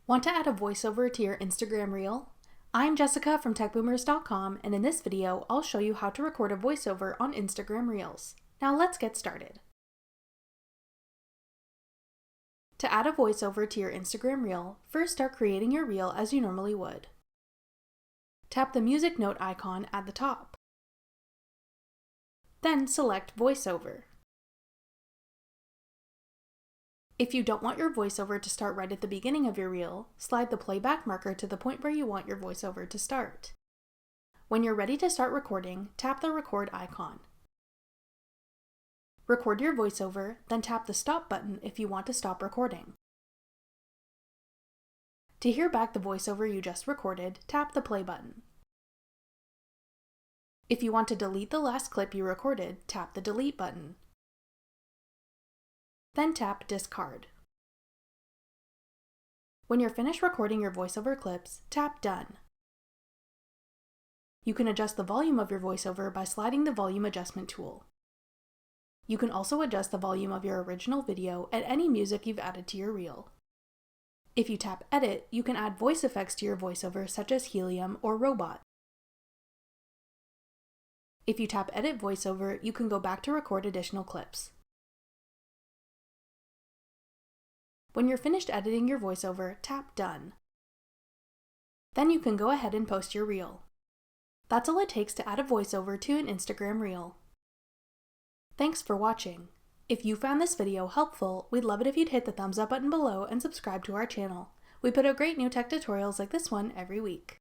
Want to add a voiceover to your Instagram reel? I'm Jessica from techboomers.com, and in this video, I'll show you how to record a voiceover on Instagram Reels. Now let's get started. To add a voiceover to your Instagram reel, first start creating your reel as you normally would. Tap the music note icon at the top. Then select Voiceover. If you don't want your voiceover to start right at the beginning of your reel, slide the playback marker to the point where you want your voiceover to start. When you're ready to start recording, tap the record icon. Record your voiceover, then tap the stop button if you want to stop recording. To hear back the voiceover you just recorded, tap the play button. If you want to delete the last clip you recorded, tap the delete button. Then tap discard. When you're finished recording your voiceover clips, tap done. You can adjust the volume of your voiceover by sliding the volume adjustment tool. You can also adjust the volume of your original video and any music you've added to your reel. If you tap edit, you can add voice effects to your voiceover such as helium or robot. If you tap edit voiceover, you can go back to record additional clips. When you're finished editing your voiceover, tap done. Then you can go ahead and post your reel. That's all it takes to add a voiceover to an Instagram reel. Thanks for watching. If you found this video helpful, we'd love it if you'd hit the thumbs up button below and subscribe to our channel. We put out great new tech tutorials like this one every week.